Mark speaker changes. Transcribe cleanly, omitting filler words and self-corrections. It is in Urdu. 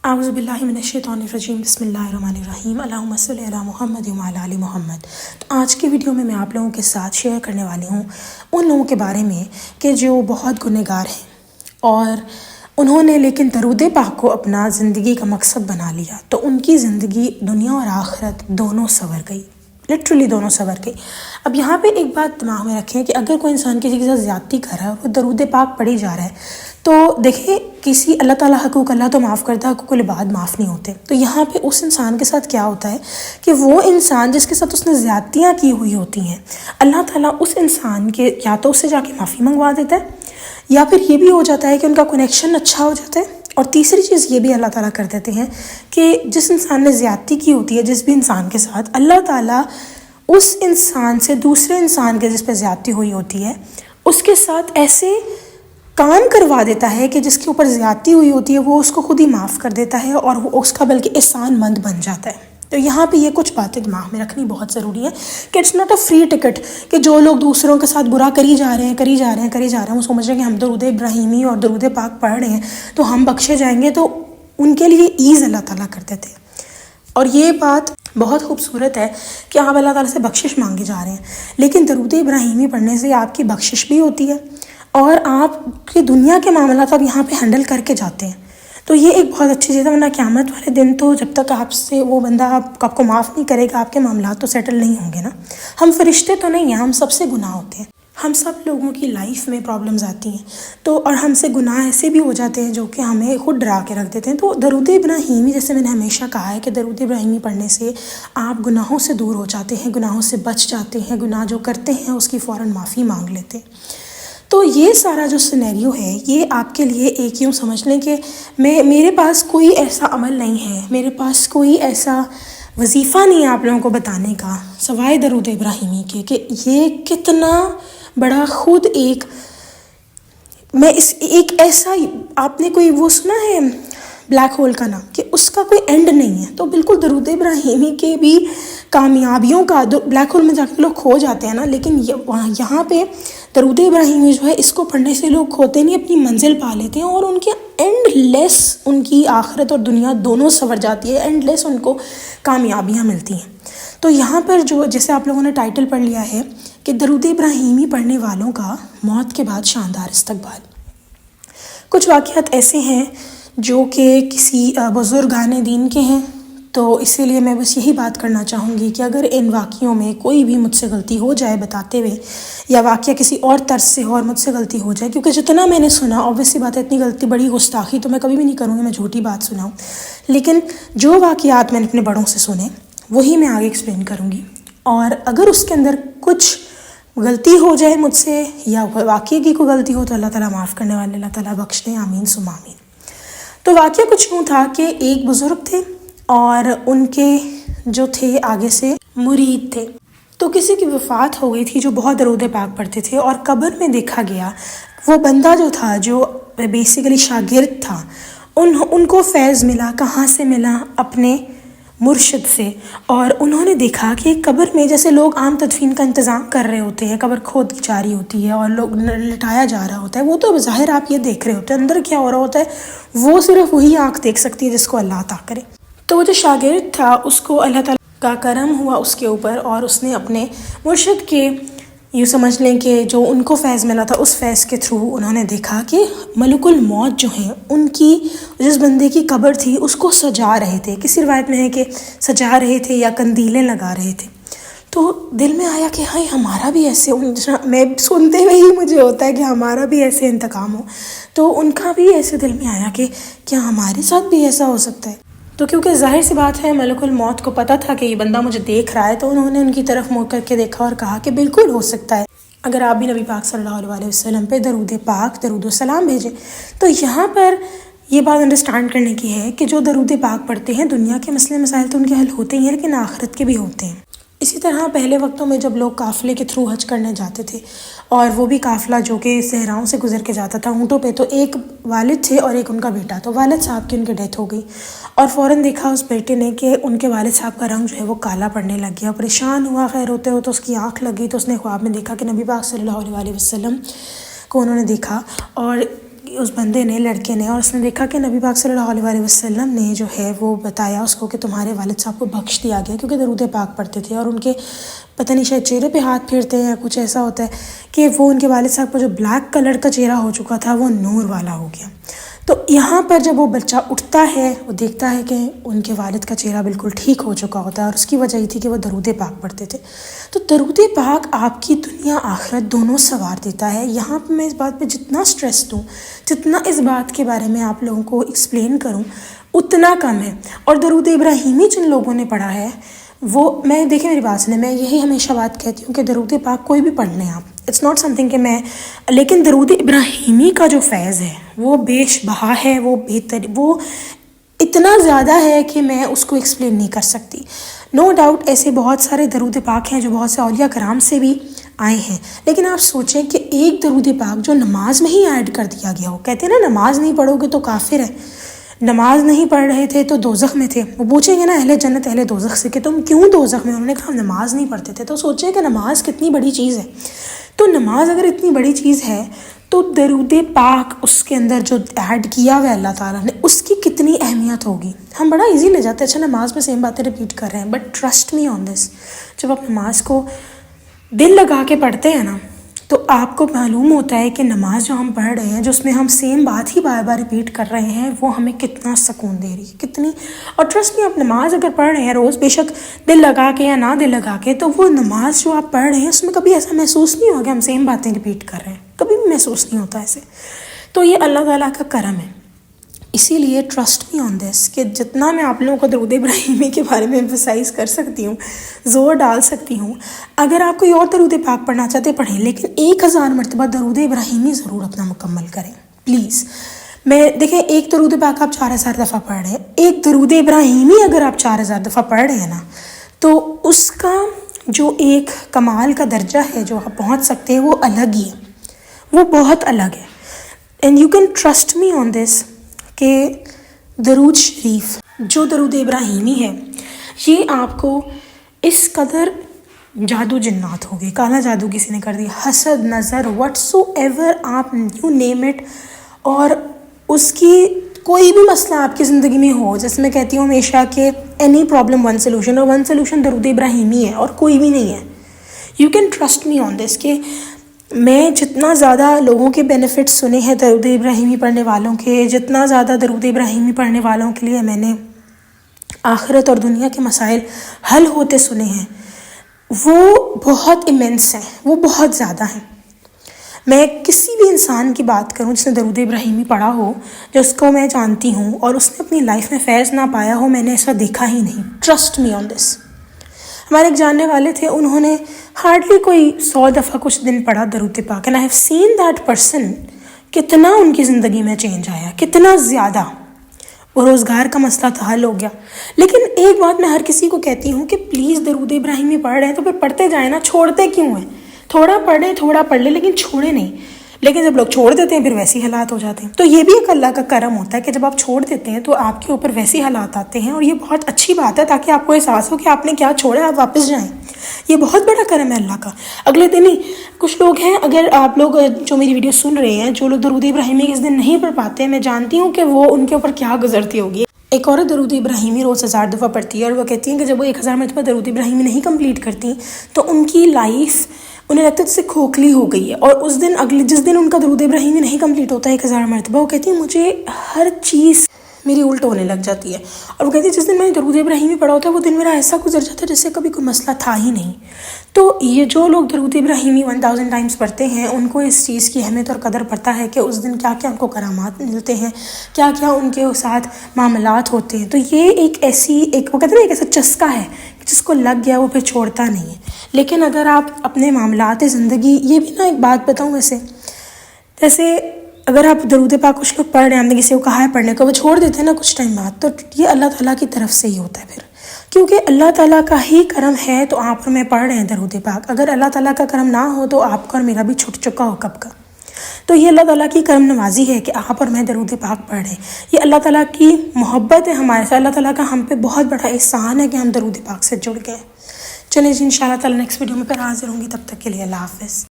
Speaker 1: اعوذ باللہ من الشیطان الرجیم بسم اللہ الرحمن الرحیم اللہم صلی علی محمد وعلی آل محمد۔ تو آج کی ویڈیو میں آپ لوگوں کے ساتھ شیئر کرنے والی ہوں ان لوگوں کے بارے میں کہ جو بہت گنہگار ہیں اور انہوں نے لیکن درود پاک کو اپنا زندگی کا مقصد بنا لیا، تو ان کی زندگی دنیا اور آخرت دونوں سنور گئی، لٹرلی دونوں سنور گئی۔ اب یہاں پہ ایک بات دماغ میں رکھیں کہ اگر کوئی انسان کسی کے ساتھ زیادتی کر رہا ہے اور وہ درود پاک پڑھی جا رہا ہے، تو دیکھیں کسی اللہ تعالیٰ حقوق اللہ تو معاف کرتا ہے، حقوق العباد معاف نہیں ہوتے۔ تو یہاں پہ اس انسان کے ساتھ کیا ہوتا ہے کہ وہ انسان جس کے ساتھ اس نے زیادتیاں کی ہوئی ہوتی ہیں، اللہ تعالیٰ اس انسان کے یا تو اس سے جا کے معافی منگوا دیتا ہے، یا پھر یہ بھی ہو جاتا ہے کہ ان کا کنیکشن اچھا ہو جاتا ہے۔ اور تیسری چیز یہ بھی اللہ تعالیٰ کر دیتے ہیں کہ جس انسان نے زیادتی کی ہوتی ہے جس بھی انسان کے ساتھ، اللہ تعالیٰ اس انسان سے دوسرے انسان کے جس پہ زیادتی ہوئی ہوتی ہے اس کے ساتھ ایسے کام کروا دیتا ہے کہ جس کے اوپر زیادتی ہوئی ہوتی ہے وہ اس کو خود ہی معاف کر دیتا ہے اور وہ اس کا بلکہ احسان مند بن جاتا ہے۔ تو یہاں پہ یہ کچھ باتیں دماغ میں رکھنی بہت ضروری ہے کہ it's not a free ticket کہ جو لوگ دوسروں کے ساتھ برا کری جا رہے ہیں وہ سمجھ رہے ہیں کہ ہم درود ابراہیمی اور درود پاک پڑھ رہے ہیں تو ہم بخشے جائیں گے، تو ان کے لیے ایز اللہ تعالیٰ کر دیتے ہیں۔ اور یہ بات بہت خوبصورت ہے کہ آپ اللہ تعالیٰ سے بخشش مانگے جا رہے ہیں، لیکن درود ابراہیمی پڑھنے سے آپ کی بخشش بھی ہوتی ہے اور آپ کی دنیا کے معاملات آپ یہاں پہ ہینڈل کر کے جاتے ہیں۔ تو یہ ایک بہت اچھی چیز ہے، ورنہ قیامت والے دن تو جب تک آپ سے وہ بندہ آپ کو معاف نہیں کرے گا، آپ کے معاملات تو سیٹل نہیں ہوں گے نا۔ ہم فرشتے تو نہیں ہیں، ہم سب سے گناہ ہوتے ہیں، ہم سب لوگوں کی لائف میں پرابلمز آتی ہیں، تو اور ہم سے گناہ ایسے بھی ہو جاتے ہیں جو کہ ہمیں خود ڈرا کے رکھ دیتے ہیں۔ تو درود ابراہیمی، جیسے میں نے ہمیشہ کہا ہے کہ درود ابراہیمی پڑھنے سے آپ گناہوں سے دور ہو جاتے ہیں، گناہوں سے بچ جاتے ہیں، گناہ جو کرتے ہیں اس کی فوراً معافی مانگ لیتے ہیں۔ تو یہ سارا جو سینیریو ہے یہ آپ کے لیے ایک یوں سمجھ لیں کہ میرے پاس کوئی ایسا عمل نہیں ہے، میرے پاس کوئی ایسا وظیفہ نہیں ہے آپ لوگوں کو بتانے کا سوائے درود ابراہیمی کے، کہ یہ کتنا بڑا خود ایک ایسا، آپ نے کوئی وہ سنا ہے بلیک ہول کا نام، کہ اس کا کوئی اینڈ نہیں ہے۔ تو بالکل درود ابراہیمی کے بھی کامیابیوں کا، بلیک ہول میں جا کے لوگ کھو جاتے ہیں نا، لیکن یہاں پہ درود ابراہیمی جو ہے اس کو پڑھنے سے لوگ کھوتے نہیں، اپنی منزل پا لیتے ہیں اور ان کے اینڈ لیس، ان کی آخرت اور دنیا دونوں سنور جاتی ہے، اینڈ لیس ان کو کامیابیاں ملتی ہیں۔ تو یہاں پر جو جیسے آپ لوگوں نے ٹائٹل پڑھ لیا ہے کہ درود ابراہیمی پڑھنے والوں کا موت کے بعد شاندار استقبال، کچھ واقعات ایسے ہیں جو کہ کسی بزرگان دین کے ہیں، تو اسی لیے میں بس یہی بات کرنا چاہوں گی کہ اگر ان واقعوں میں کوئی بھی مجھ سے غلطی ہو جائے بتاتے ہوئے، یا واقعہ کسی اور طرز سے ہو اور مجھ سے غلطی ہو جائے، کیونکہ جتنا میں نے سنا obvious سی بات ہے، اتنی غلطی بڑی گستاخی تو میں کبھی بھی نہیں کروں گی، میں جھوٹی بات سناؤں، لیکن جو واقعات میں نے اپنے بڑوں سے سنے وہی میں آگے ایکسپلین کروں گی، اور اگر اس کے اندر کچھ غلطی ہو جائے مجھ سے یا واقعے کی کوئی غلطی ہو تو اللہ تعالیٰ معاف کرنے والے، اللہ تعالیٰ بخش دیں، آمین ثم آمین۔ تو واقعہ کچھ یوں تھا کہ ایک بزرگ تھے اور ان کے جو تھے آگے سے مرید تھے، تو کسی کی وفات ہو گئی تھی جو بہت درود پاک پڑھتے تھے، اور قبر میں دیکھا گیا وہ بندہ جو تھا جو بیسیکلی شاگرد تھا، ان کو فیض ملا، کہاں سے ملا؟ اپنے مرشد سے۔ اور انہوں نے دیکھا کہ قبر میں جیسے لوگ عام تدفین کا انتظام کر رہے ہوتے ہیں، قبر کھود جا رہی ہوتی ہے اور لوگ لٹایا جا رہا ہوتا ہے، وہ تو بظاہر آپ یہ دیکھ رہے ہوتے ہیں، اندر کیا ہو رہا ہوتا ہے وہ صرف وہی آنکھ دیکھ سکتی ہے جس کو اللہ عطا کرے۔ تو وہ جو شاگرد تھا اس کو اللہ تعالیٰ کا کرم ہوا اس کے اوپر، اور اس نے اپنے مرشد کے، یوں سمجھ لیں کہ جو ان کو فیض ملا تھا اس فیض کے تھرو انہوں نے دیکھا کہ ملک الموت جو ہیں ان کی جس بندے کی قبر تھی اس کو سجا رہے تھے، کسی روایت میں ہے کہ سجا رہے تھے یا قندیلیں لگا رہے تھے۔ تو دل میں آیا کہ ہاں ہمارا بھی ایسے، میں سنتے ہوئے ہی مجھے ہوتا ہے کہ ہمارا بھی ایسے انتقام ہو، تو ان کا بھی ایسے دل میں آیا کہ کیا ہمارے ساتھ بھی ایسا ہو سکتا ہے؟ تو کیونکہ ظاہر سی بات ہے ملک الموت کو پتہ تھا کہ یہ بندہ مجھے دیکھ رہا ہے، تو انہوں نے ان کی طرف منہ کر کے دیکھا اور کہا کہ بالکل ہو سکتا ہے اگر آپ بھی نبی پاک صلی اللہ علیہ وسلم پہ درود پاک، درود و سلام بھیجیں۔ تو یہاں پر یہ بات انڈرسٹینڈ کرنے کی ہے کہ جو درود پاک پڑھتے ہیں دنیا کے مسئلے مسائل تو ان کے حل ہوتے ہی ہیں، لیکن آخرت کے بھی ہوتے ہیں۔ اسی طرح پہلے وقتوں میں جب لوگ قافلے کے تھرو حج کرنے جاتے تھے، اور وہ بھی قافلہ جو کہ صحراؤں سے گزر کے جاتا تھا اونٹوں پہ، تو ایک والد تھے اور ایک ان کا بیٹا، تو والد صاحب کی ان کی ڈیتھ ہو گئی، اور فوراً دیکھا اس بیٹے نے کہ ان کے والد صاحب کا رنگ جو ہے وہ کالا پڑنے لگ گیا، پریشان ہوا، خیر ہوتے ہو تو اس کی آنکھ لگی، تو اس نے خواب میں دیکھا کہ نبی پاک صلی اللہ علیہ وسلم کو انہوں نے دیکھا، اور اس بندے نے، لڑکے نے، اور اس نے دیکھا کہ نبی پاک صلی اللہ علیہ وسلم نے جو ہے وہ بتایا اس کو کہ تمہارے والد صاحب کو بخش دیا گیا، کیونکہ درود پاک پڑھتے تھے اور ان کے پتہ نہیں شاید چہرے پہ ہاتھ پھیرتے ہیں یا کچھ ایسا ہوتا ہے کہ وہ ان کے والد صاحب کا جو بلیک کلر کا چہرہ ہو چکا تھا وہ نور والا ہو گیا۔ تو یہاں پر جب وہ بچہ اٹھتا ہے وہ دیکھتا ہے کہ ان کے والد کا چہرہ بالکل ٹھیک ہو چکا ہوتا ہے، اور اس کی وجہ یہ تھی کہ وہ درود پاک پڑھتے تھے۔ تو درود پاک آپ کی دنیا آخرت دونوں سنوار دیتا ہے۔ یہاں پہ میں اس بات پہ جتنا سٹریس دوں، جتنا اس بات کے بارے میں آپ لوگوں کو ایکسپلین کروں اتنا کم ہے۔ اور درود ابراہیمی جن لوگوں نے پڑھا ہے وہ، میں دیکھیں میری بات سنیں، میں یہی ہمیشہ بات کہتی ہوں کہ درود پاک کوئی بھی پڑھ لیں آپ، اٹس ناٹ سم تھنگ کہ میں، لیکن درود ابراہیمی کا جو فیض ہے وہ بیش بہا ہے، وہ بہتر، وہ اتنا زیادہ ہے کہ میں اس کو ایکسپلین نہیں کر سکتی۔ نو ڈاؤٹ ایسے بہت سارے درود پاک ہیں جو بہت سے اولیاء کرام سے بھی آئے ہیں، لیکن آپ سوچیں کہ ایک درود پاک جو نماز میں ہی ایڈ کر دیا گیا ہو، کہتے ہیں نا نماز نہیں پڑھو گے تو کافر ہے، نماز نہیں پڑھ رہے تھے تو دوزخ میں تھے، وہ پوچھیں گے نا اہل جنت اہل دوزخ سے کہ تم کیوں دوزخ میں، انہوں نے کہا نماز نہیں پڑھتے تھے۔ تو سوچیں کہ نماز کتنی بڑی چیز ہے۔ تو نماز اگر اتنی بڑی چیز ہے تو درود پاک اس کے اندر جو ایڈ کیا ہوا ہے اللہ تعالیٰ نے، اس کی کتنی اہمیت ہوگی۔ ہم بڑا ایزی لے جاتے ہیں، اچھا نماز میں سیم باتیں ریپیٹ کر رہے ہیں، بٹ ٹرسٹ می آن دس، جب آپ نماز کو دل لگا کے پڑھتے ہیں نا تو آپ کو معلوم ہوتا ہے کہ نماز جو ہم پڑھ رہے ہیں، جو اس میں ہم سیم بات ہی بار بار ریپیٹ کر رہے ہیں، وہ ہمیں کتنا سکون دے رہی ہے، کتنی۔ اور ٹرسٹ میں آپ نماز اگر پڑھ رہے ہیں روز، بے شک دل لگا کے یا نہ دل لگا کے، تو وہ نماز جو آپ پڑھ رہے ہیں اس میں کبھی ایسا محسوس نہیں ہوگا ہم سیم باتیں ریپیٹ کر رہے ہیں، کبھی بھی محسوس نہیں ہوتا ایسے۔ تو یہ اللہ تعالیٰ کا کرم ہے۔ اسی لیے ٹرسٹ می آن دس کہ جتنا میں آپ لوگوں کو درود ابراہیمی کے بارے میں ایمفسائز کر سکتی ہوں، زور ڈال سکتی ہوں، اگر آپ کوئی اور درود پاک پڑھنا چاہتے پڑھیں، لیکن 1000 مرتبہ درود ابراہیمی ضرور اپنا مکمل کریں پلیز۔ میں دیکھیں ایک درود پاک آپ 4000 دفعہ پڑھ رہے ہیں، ایک درود ابراہیمی اگر آپ 4000 دفعہ پڑھ رہے ہیں نا، تو اس کا جو ایک کمال کا درجہ ہے جو آپ پہنچ سکتے ہیں وہ الگ ہی ہے، وہ بہت الگ ہے۔ And you can trust me on this کہ درود شریف جو درود ابراہیمی ہے یہ آپ کو اس قدر جادو جنات ہو گئے، کالا جادو کسی نے کر دیا، حسد، نظر، وٹ سو ایور آپ یو نیم اٹ، اور اس کی کوئی بھی مسئلہ آپ کی زندگی میں ہو، جیسے میں کہتی ہوں ہمیشہ کہ اینی پرابلم ون سلوشن، اور ون سلوشن درود ابراہیمی ہے اور کوئی بھی نہیں ہے۔ You can trust me on this کہ میں جتنا زیادہ لوگوں کے بینیفٹس سنے ہیں درود ابراہیمی پڑھنے والوں کے، جتنا زیادہ درود ابراہیمی پڑھنے والوں کے لیے میں نے آخرت اور دنیا کے مسائل حل ہوتے سنے ہیں، وہ بہت ایمنس ہیں، وہ بہت زیادہ ہیں۔ میں کسی بھی انسان کی بات کروں جس نے درود ابراہیمی پڑھا ہو، جس کو میں جانتی ہوں اور اس نے اپنی لائف میں فیض نہ پایا ہو، میں نے ایسا دیکھا ہی نہیں۔ ٹرسٹ می آن دس۔ ہمارے ایک جاننے والے تھے، انہوں نے ہارڈلی کوئی 100 دفعہ کچھ دن پڑھا درود پاک، and I have seen that person, کتنا ان کی زندگی میں چینج آیا، کتنا زیادہ۔ وہ روزگار کا مسئلہ تھا، حل ہو گیا۔ لیکن ایک بات میں ہر کسی کو کہتی ہوں کہ پلیز درود ابراہیمی پڑھ رہے ہیں تو پھر پڑھتے جائیں نا، چھوڑتے کیوں ہیں؟ تھوڑا پڑھیں، تھوڑا پڑھ لیں، لیکن چھوڑے نہیں۔ لیکن جب لوگ چھوڑ دیتے ہیں پھر ویسی حالات ہو جاتے ہیں۔ تو یہ بھی ایک اللہ کا کرم ہوتا ہے کہ جب آپ چھوڑ دیتے ہیں تو آپ کے اوپر ویسی حالات آتے ہیں، اور یہ بہت اچھی بات ہے تاکہ آپ کو احساس ہو کہ آپ نے کیا چھوڑا، آپ واپس جائیں۔ یہ بہت بڑا کرم ہے اللہ کا۔ اگلے دن ہی کچھ لوگ ہیں، اگر آپ لوگ جو میری ویڈیو سن رہے ہیں، جو لوگ درود ابراہیمی اس دن نہیں پڑھ پاتے، میں جانتی ہوں کہ وہ ان کے اوپر کیا گزرتی ہوگی۔ ایک عورت درود ابراہیمی روز 1000 دفعہ پڑھتی ہے، اور وہ کہتی ہیں کہ جب وہ 1000 مرتبہ درود ابراہیمی نہیں کمپلیٹ کرتی تو ان کی لائف، انہیں لگتا ہے جیسے کھوکھلی ہو گئی ہے۔ اور اس دن جس دن ان کا درود ابراہیمی نہیں کمپلیٹ ہوتا ہے 1000 مرتبہ، وہ کہتی ہیں مجھے ہر چیز میری الٹ ہونے لگ جاتی ہے۔ اور وہ کہتی ہے جس دن میں نے درود ابراہیمی پڑھا ہوتا ہے وہ دن میرا ایسا گزر جاتا ہے جیسے کبھی کوئی مسئلہ تھا ہی نہیں۔ تو یہ جو لوگ درود ابراہیمی 1000 ٹائمز پڑھتے ہیں، ان کو اس چیز کی اہمیت اور قدر پتہ ہے کہ اس دن کیا کیا ان کو کرامات ملتے ہیں، کیا کیا ان کے ساتھ معاملات ہوتے ہیں۔ تو یہ ایک ایسی وہ کہتے ہیں ایک ایسا چسکا ہے جس کو لگ گیا وہ پھر چھوڑتا نہیں ہے۔ لیکن اگر آپ اپنے معاملات زندگی، یہ بھی نا ایک بات بتاؤں ویسے، جیسے اگر آپ درود پاک کچھ لوگ پڑھ رہے ہیں، ہم نے کسی کو کہا ہے پڑھنے کو، وہ چھوڑ دیتے ہیں نا کچھ ٹائم بعد، تو یہ اللہ تعالیٰ کی طرف سے ہی ہوتا ہے پھر، کیونکہ اللہ تعالیٰ کا ہی کرم ہے تو آپ اور میں پڑھ رہے ہیں درود پاک۔ اگر اللہ تعالیٰ کا کرم نہ ہو تو آپ کا اور میرا بھی چھٹ چکا ہو کب کا۔ تو یہ اللہ تعالیٰ کی کرم نوازی ہے کہ آپ اور میں درود پاک پڑھ رہے ہیں، یہ اللہ تعالیٰ کی محبت ہے ہمارے سے، اللہ تعالیٰ کا ہم پہ بہت بڑا احسان ہے کہ ہم درود پاک سے جڑ گئے۔ چلیں جی، انشاءاللہ تعالیٰ نیکسٹ ویڈیو میں پھر حاضر ہوں گی، تب تک کے لیے اللہ حافظ۔